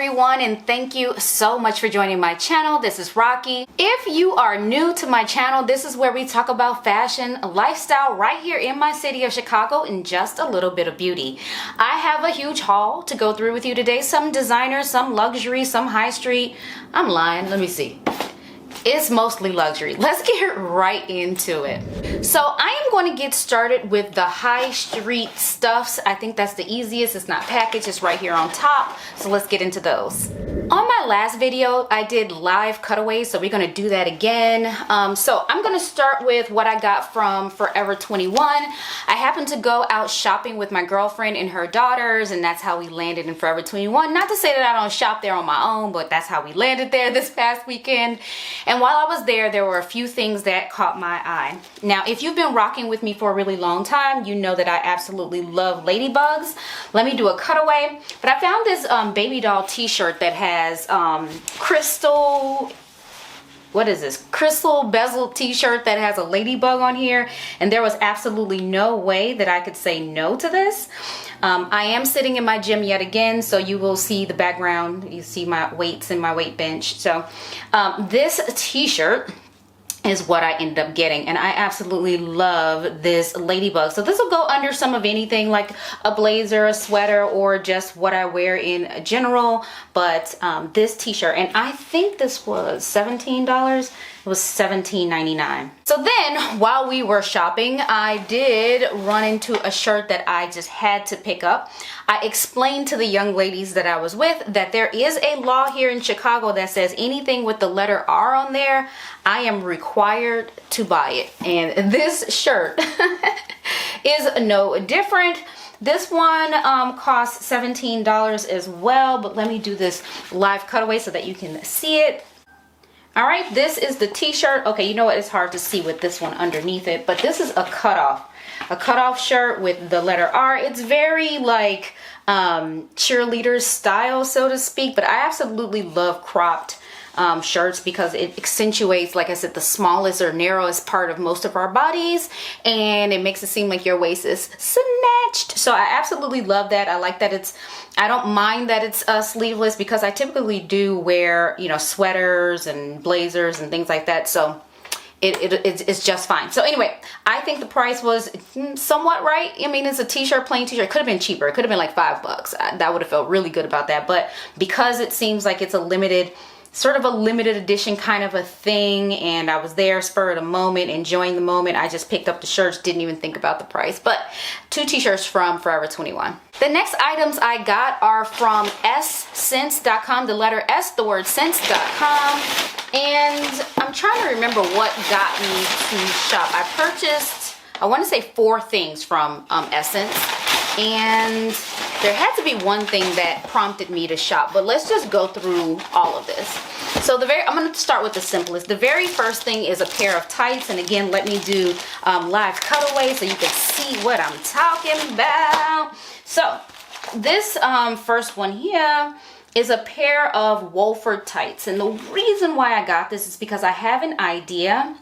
everyone, and thank you so much for joining my channel. This is Rocky. If you are new to my channel, this is where we talk about fashion, lifestyle right here in my city of Chicago, and just a little bit of beauty. I have a huge haul to go through with you today. Some designer, some luxury, some high street. I'm lying, let me see. It's mostly luxury. Let's get right into it. So I am going to get started with the high street stuffs. I think that's the easiest. It's not packaged, it's right here on top. So let's get into those. On my last video, I did live cutaways, so we're gonna do that again. So I'm gonna start with what I got from Forever 21. I happened to go out shopping with my girlfriend and her daughters, and that's how we landed in Forever 21. Not to say that I don't shop there on my own, but that's how we landed there this past weekend. And while I was there, there were a few things that caught my eye. Now, if you've been rocking with me for a really long time, you know that I absolutely love ladybugs. Let me do a cutaway. But I found this baby doll t-shirt that has crystal, what is this? Crystal bezel t-shirt that has a ladybug on here. And there was absolutely no way that I could say no to this. I am sitting in my gym yet again, so you will see the background. You see my weights and my weight bench. So this t-shirt is what I ended up getting, and I absolutely love this ladybug. So this will go under some of anything, like a blazer, a sweater, or just what I wear in general. But this t-shirt, and I think this was $17. It was $17.99. So then, while we were shopping, I did run into a shirt that I just had to pick up. I explained to the young ladies that I was with that there is a law here in Chicago that says anything with the letter R on there, I am required to buy it. And this shirt is no different. This one costs $17 as well, but let me do this live cutaway so that you can see it. All right, this is the t-shirt. Okay, you know what? It's hard to see with this one underneath it, but this is a cutoff shirt with the letter R. It's very like cheerleader style, so to speak, but I absolutely love cropped shirts because it accentuates, like I said, the smallest or narrowest part of most of our bodies, and it makes it seem like your waist is snatched. So I absolutely love that. I like that I don't mind that it's sleeveless, because I typically do wear, you know, sweaters and blazers and things like that. So it's just fine. So anyway, I think the price was somewhat right. I mean, it's a t-shirt, plain t-shirt. It could have been cheaper. It could have been like $5. That would have felt really good about that. But because it seems like it's a limited, sort of a limited edition kind of a thing, and I was there spur of the moment, enjoying the moment, I just picked up the shirts, didn't even think about the price. But 2 t-shirts from Forever 21. The next items I got are from scents.com, the letter S, the word scents.com. And I'm trying to remember what got me to shop. I purchased, I want to say 4 things from Essence. And there had to be one thing that prompted me to shop, but let's just go through all of this. So I'm going to start with the simplest. The very first thing is a pair of tights, and again, let me do live cutaway so you can see what I'm talking about. So this first one here is a pair of Wolford tights, and the reason why I got this is because I have an idea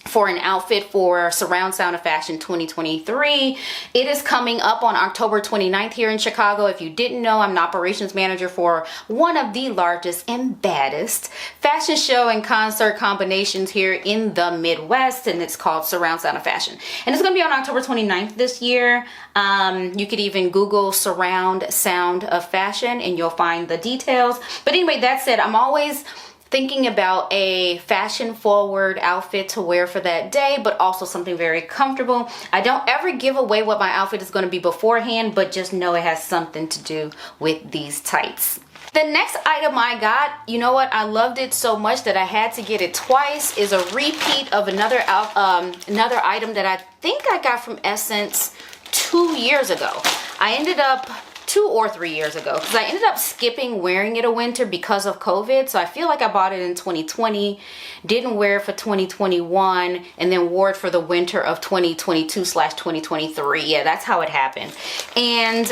for an outfit for Surround Sound of Fashion 2023. It is coming up on October 29th here in Chicago. If you didn't know, I'm an operations manager for one of the largest and baddest fashion show and concert combinations here in the Midwest, and it's called Surround Sound of Fashion. And it's going to be on October 29th this year. You could even Google Surround Sound of Fashion and you'll find the details. But anyway, that said, I'm always thinking about a fashion forward outfit to wear for that day, but also something very comfortable. I don't ever give away what my outfit is going to be beforehand, but just know it has something to do with these tights. The next item I got, you know what, I loved it so much that I had to get it twice, is a repeat of another item that I think I got from Essence 2 years ago. I ended up 2 or 3 years ago, because I ended up skipping wearing it a winter because of COVID. So I feel like I bought it in 2020, didn't wear it for 2021, and then wore it for the winter of 2022/2023. Yeah, that's how it happened. And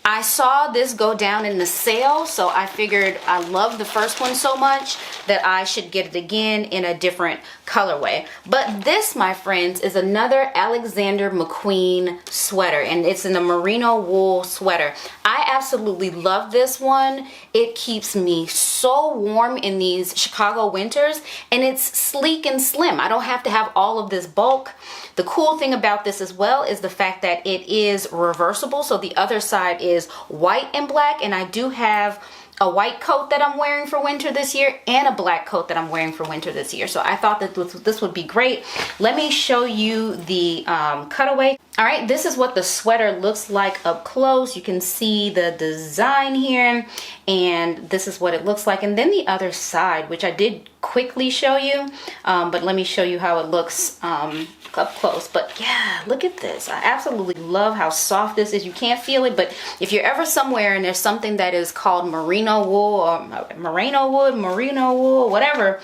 I saw this go down in the sale, so I figured I love the first one so much that I should get it again in a different colorway. But this, my friends, is another Alexander McQueen sweater, and it's in the merino wool sweater. I absolutely love this one. It keeps me so warm in these Chicago winters, and it's sleek and slim. I don't have to have all of this bulk. The cool thing about this as well is the fact that it is reversible, so the other side is white and black, and I do have a white coat that I'm wearing for winter this year and a black coat that I'm wearing for winter this year. So I thought that this would be great. Let me show you the cutaway. All right, this is what the sweater looks like up close. You can see the design here, and this is what it looks like. And then the other side, which I did quickly show you, but let me show you how it looks up close. But yeah, look at this. I absolutely love how soft this is. You can't feel it, but if you're ever somewhere and there's something that is called merino wool or merino wool, whatever,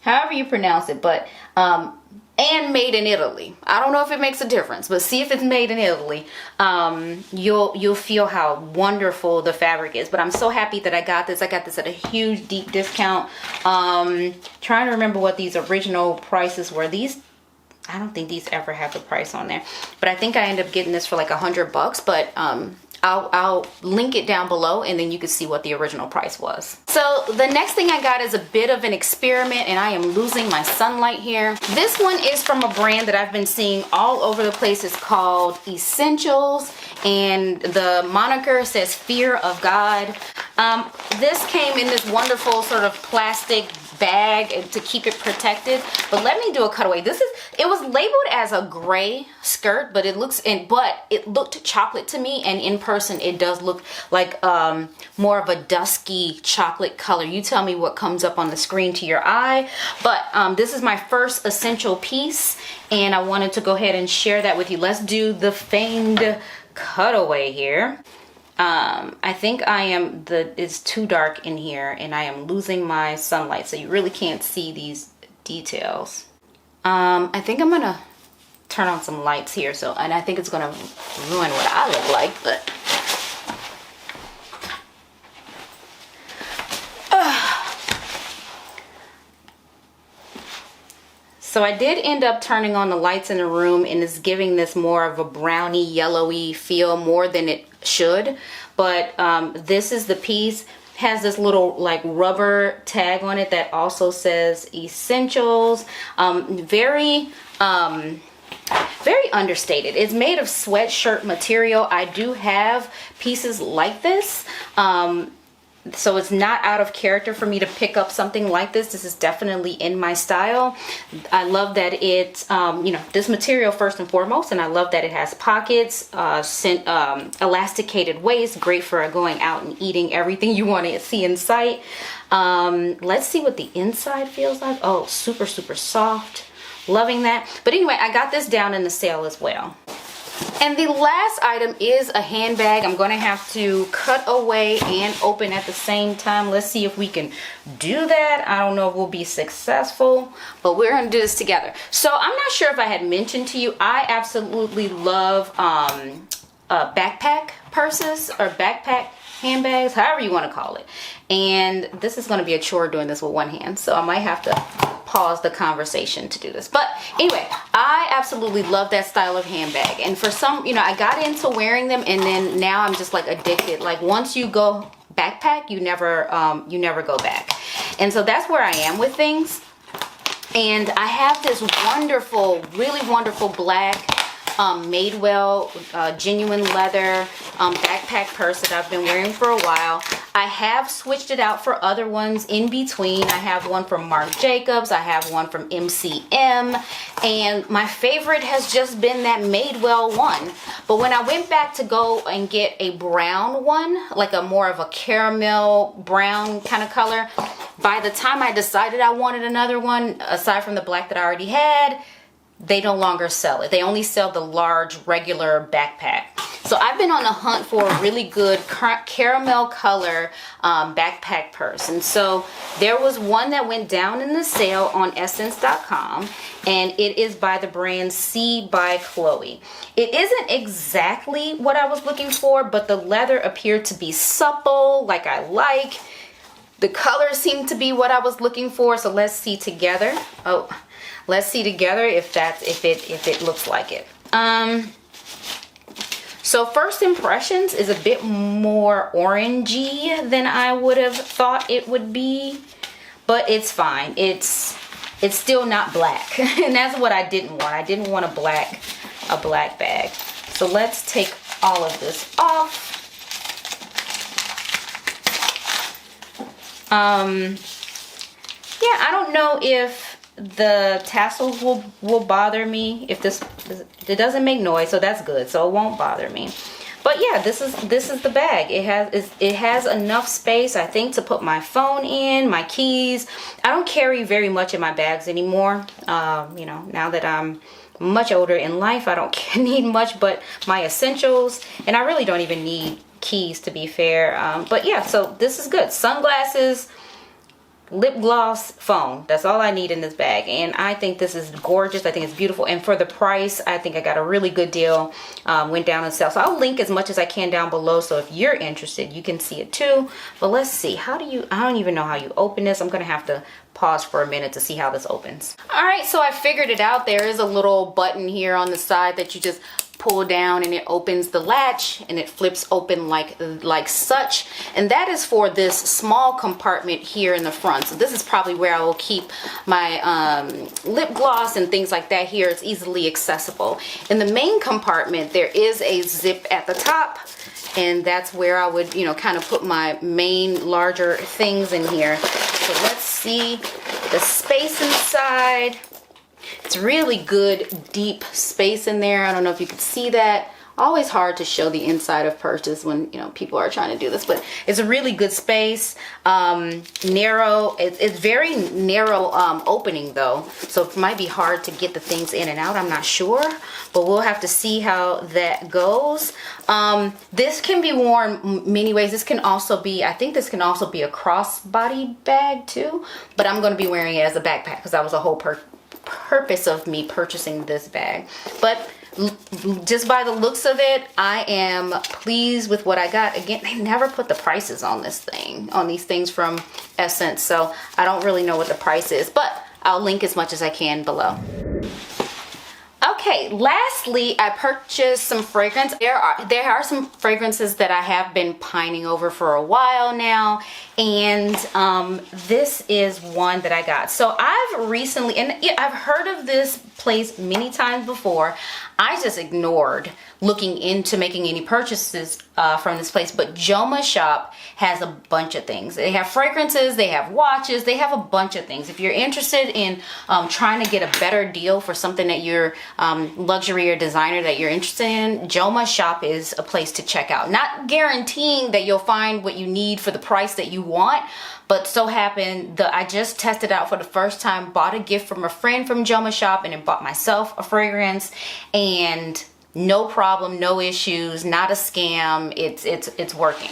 however you pronounce it, but and made in Italy. I don't know if it makes a difference, but see if it's made in Italy. You'll feel how wonderful the fabric is. But I'm so happy that I got this. I got this at a huge, deep discount. Trying to remember what these original prices were. These, I don't think these ever have the price on there, but I think I ended up getting this for like $100. But I'll link it down below, and then you can see what the original price was. So the next thing I got is a bit of an experiment, and I am losing my sunlight here. This one is from a brand that I've been seeing all over the place. It's called Essentials, and the moniker says Fear of God. This came in this wonderful sort of plastic bag to keep it protected, but let me do a cutaway. It was labeled as a gray skirt, but it looked chocolate to me, and in person it does look like more of a dusky chocolate color. You tell me what comes up on the screen to your eye. But this is my first essential piece, and I wanted to go ahead and share that with you. Let's do the famed cutaway here. I think it's too dark in here, and I am losing my sunlight, so you really can't see these details. I think I'm gonna turn on some lights here, and I think it's gonna ruin what I look like, but so I did end up turning on the lights in the room, and it's giving this more of a browny yellowy feel more than it should. But this is the piece. Has this little like rubber tag on it that also says Essentials. Very understated. It's made of sweatshirt material. I do have pieces like this. So it's not out of character for me to pick up something like this. This is definitely in my style. I love that it's, this material first and foremost, and I love that it has pockets, elasticated waist, great for going out and eating everything you want to see in sight. Let's see what the inside feels like. Oh, super, super soft. Loving that. But anyway, I got this down in the sale as well. And the last item is a handbag. I'm going to have to cut away and open at the same time. Let's see if we can do that. I don't know if we'll be successful, but we're going to do this together. So I'm not sure if I had mentioned to you, I absolutely love backpack purses or backpack handbags, however you want to call it. And this is going to be a chore doing this with one hand, so I might have to pause the conversation to do this. But anyway, I absolutely love that style of handbag, and for some, I got into wearing them, and then now I'm just like addicted. Like once you go backpack, you never go back. And so that's where I am with things. And I have this wonderful, really wonderful black Madewell genuine leather backpack purse that I've been wearing for a while. I have switched it out for other ones in between. I have one from Marc Jacobs, I have one from MCM, and my favorite has just been that Madewell one. But when I went back to go and get a brown one, like a more of a caramel brown kind of color, by the time I decided I wanted another one, aside from the black that I already had, they no longer sell it. They only sell the large regular backpack. So I've been on the hunt for a really good caramel color backpack purse. And so there was one that went down in the sale on essence.com, and it is by the brand C by Chloe. It isn't exactly what I was looking for, but the leather appeared to be supple, like I like. The color seemed to be what I was looking for. So let's see together. Oh, let's see together if it looks like it. So first impressions is a bit more orangey than I would have thought it would be, but it's fine. It's still not black, and that's what I didn't want. I didn't want a black bag. So let's take all of this off. Yeah, I don't know if the tassels will bother me. If it doesn't make noise, so that's good, so it won't bother me. But yeah, this is the bag. It has enough space, I think, to put my phone in, my keys. I don't carry very much in my bags anymore. You know, now that I'm much older in life, I don't need much but my essentials, and I really don't even need keys, to be fair. But yeah, so this is good. Sunglasses, lip gloss, phone. That's all I need in this bag, and I think this is gorgeous. I think it's beautiful, and for the price, I think I got a really good deal. Went down on sale, so I'll link as much as I can down below, so if you're interested, you can see it too. But let's see, I don't even know how you open this. I'm gonna have to pause for a minute to see how this opens. All right, so I figured it out. There is a little button here on the side that you just pull down, and it opens the latch, and it flips open like such, and that is for this small compartment here in the front. So this is probably where I will keep my lip gloss and things like that. Here it's easily accessible. In the main compartment, there is a zip at the top, and that's where I would, you know, kind of put my main larger things in here. So let's see the space inside. It's really good, deep space in there. I don't know if you can see that. Always hard to show the inside of purses when, you know, people are trying to do this, but it's a really good space. Narrow. It's very narrow opening though, so it might be hard to get the things in and out. I'm not sure, but we'll have to see how that goes. This can be worn many ways. This can also be, I think this can also be a crossbody bag too, but I'm going to be wearing it as a backpack because that was a whole purpose of me purchasing this bag. But just by the looks of it, I am pleased with what I got. Again, they never put the prices on this thing, on these things from Essence, so I don't really know what the price is, but I'll link as much as I can below. Okay, lastly, I purchased some fragrance. There are some fragrances that I have been pining over for a while now, and this is one that I got. So I've recently, and I've heard of this place many times before. I just ignored looking into making any purchases from this place, but Joma Shop has a bunch of things. They have fragrances, they have watches, they have a bunch of things. If you're interested in trying to get a better deal for something that you're luxury or designer that you're interested in, Joma Shop is a place to check out. Not guaranteeing that you'll find what you need for the price that you want, but so happened that I just tested out for the first time, bought a gift from a friend from Joma Shop, and then bought myself a fragrance, and no problem, no issues, not a scam. It's working.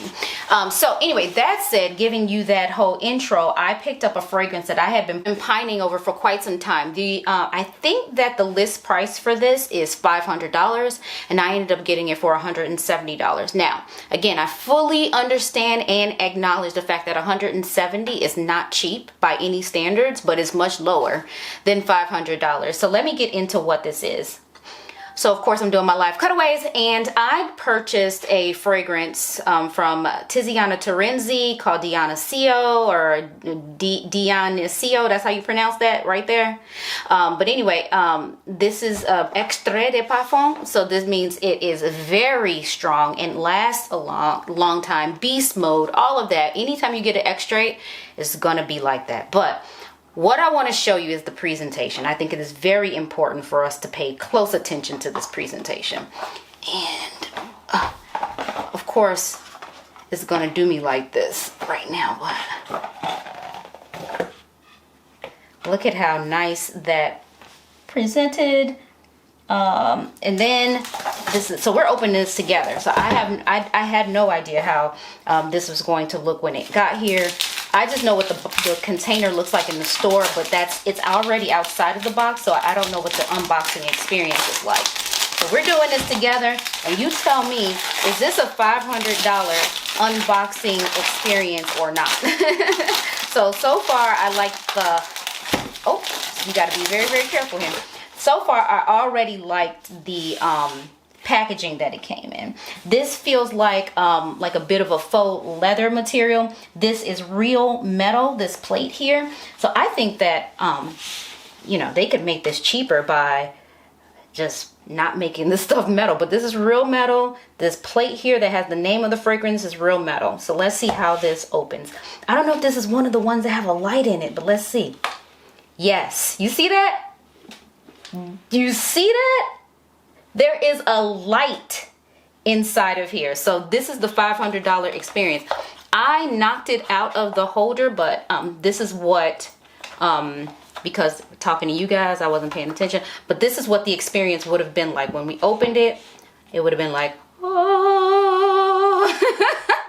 So anyway, that said, giving you that whole intro, I picked up a fragrance that I had been pining over for quite some time. I think that the list price for this is $500, and I ended up getting it for $170. Now, again, I fully understand and acknowledge the fact that $170 is not cheap by any standards, but is much lower than $500. So let me get into what this is. So of course I'm doing my live cutaways, and I purchased a fragrance from Tiziana Terenzi called Dionisio, or Dionisio, that's how you pronounce that right there. But anyway, this is extrait de parfum, so this means it is very strong and lasts a long time. Beast mode, all of that. Anytime you get an extrait, it's gonna be like that. But what I want to show you is the presentation. I think it is very important for us to pay close attention to this presentation. And of course, it's going to do me like this right now. But look at how nice that presented. And then this is, so we're opening this together. So I had no idea how this was going to look when it got here. I just know what the container looks like in the store, but it's already outside of the box, so I don't know what the unboxing experience is like. So we're doing this together, and you tell me, is this a $500 unboxing experience or not? So far I like oh, you got to be very, very careful here. So far, I already liked the packaging that it came in. This feels like a bit of a faux leather material. This is real metal, this plate here. So I think that, you know, they could make this cheaper by just not making this stuff metal. But this is real metal. This plate here that has the name of the fragrance is real metal. So let's see how this opens. I don't know if this is one of the ones that have a light in it, but let's see. Yes, you see that? Do you see that? There is a light inside of here. So this is the $500 experience. I knocked it out of the holder, but this is what, because talking to you guys, I wasn't paying attention, but this is what the experience would have been like. When we opened it, it would have been like, oh,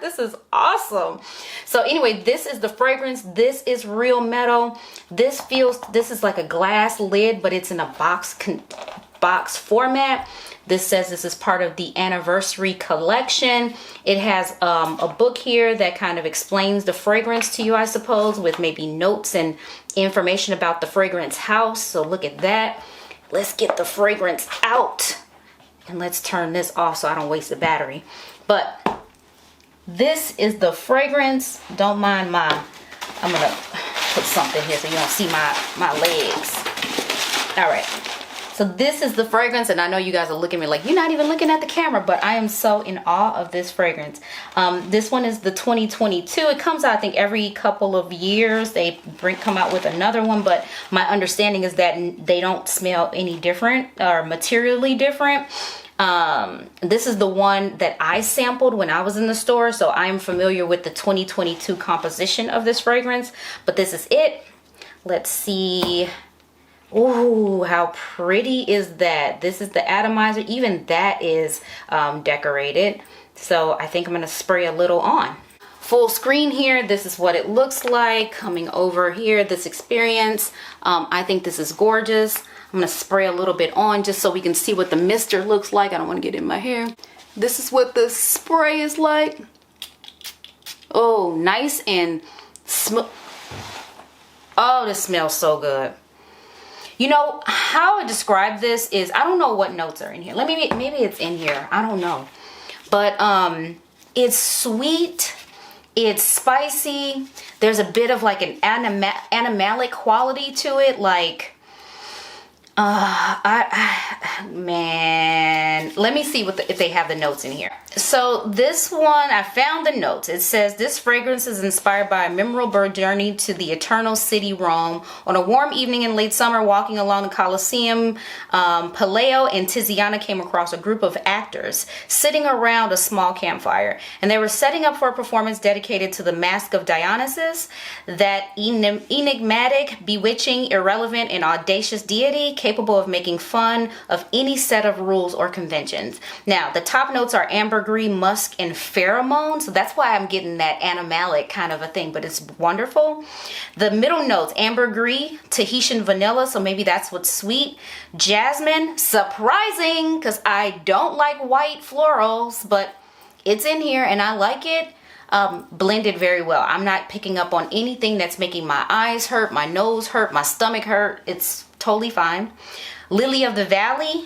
this is awesome. So anyway, this is the fragrance. This is real metal. This is like a glass lid, but it's in a box format. This says this is part of the anniversary collection. It has a book here that kind of explains the fragrance to you, I suppose, with maybe notes and information about the fragrance house. So look at that. Let's get the fragrance out. And let's turn this off so I don't waste the battery. But this is the fragrance. Don't mind I'm gonna put something here so you don't see my legs. All right. So this is the fragrance, and I know you guys are looking at me like, you're not even looking at the camera, but I am so in awe of this fragrance. This one is the 2022. It comes out, I think, every couple of years. They come out with another one, but my understanding is that they don't smell any different or materially different. This is the one that I sampled when I was in the store, so I am familiar with the 2022 composition of this fragrance, but this is it. Let's see. Ooh, how pretty is that? This is the atomizer. Even that is decorated. So I think I'm going to spray a little on. Full screen here. This is what it looks like. Coming over here, this experience. I think this is gorgeous. I'm going to spray a little bit on just so we can see what the mister looks like. I don't want to get in my hair. This is what the spray is like. Oh, nice and oh, this smells so good. You know, how I describe this is, I don't know what notes are in here. Maybe it's in here. I don't know. But it's sweet. It's spicy. There's a bit of like an animalic quality to it. Like, man, let me see if they have the notes in here. So this one, I found the notes. It says, this fragrance is inspired by a memorable journey to the eternal city Rome. On a warm evening in late summer, walking along the Colosseum, Paleo and Tiziana came across a group of actors sitting around a small campfire. And they were setting up for a performance dedicated to the Mask of Dionysus, that enigmatic, bewitching, irrelevant, and audacious deity capable of making fun of any set of rules or conventions. Now, the top notes are ambergris, musk, and pheromone. So that's why I'm getting that animalic kind of a thing, but it's wonderful. The middle notes, ambergris, Tahitian vanilla, so maybe that's what's sweet. Jasmine, surprising, because I don't like white florals, but it's in here and I like it. Blended very well. I'm not picking up on anything that's making my eyes hurt, my nose hurt, my stomach hurt. It's totally fine. Lily of the Valley,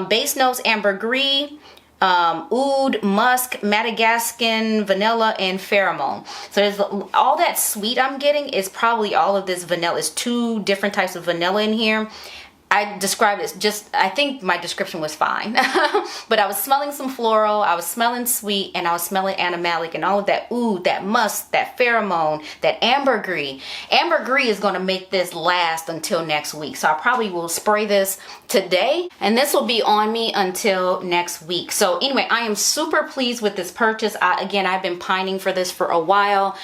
base notes, ambergris, oud, musk, Madagascan, vanilla, and pheromone. So there's all that sweet I'm getting is probably all of this vanilla. It's two different types of vanilla in here. I described it just, I think my description was fine. But I was smelling some floral, I was smelling sweet, and I was smelling animalic, and all of that oud, that musk, that pheromone, that ambergris. Ambergris is going to make this last until next week. So I probably will spray this today, and this will be on me until next week. So anyway, I am super pleased with this purchase. Again, I've been pining for this for a while.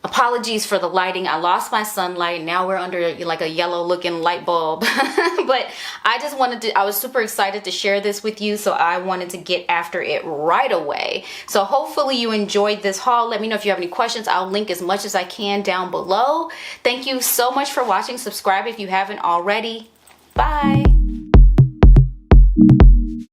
Apologies for the lighting. I lost my sunlight. Now we're under like a yellow looking light bulb. But I was super excited to share this with you, so I wanted to get after it right away. So hopefully you enjoyed this haul. Let me know if you have any questions. I'll link as much as I can down below. Thank you so much for watching. Subscribe if you haven't already. Bye.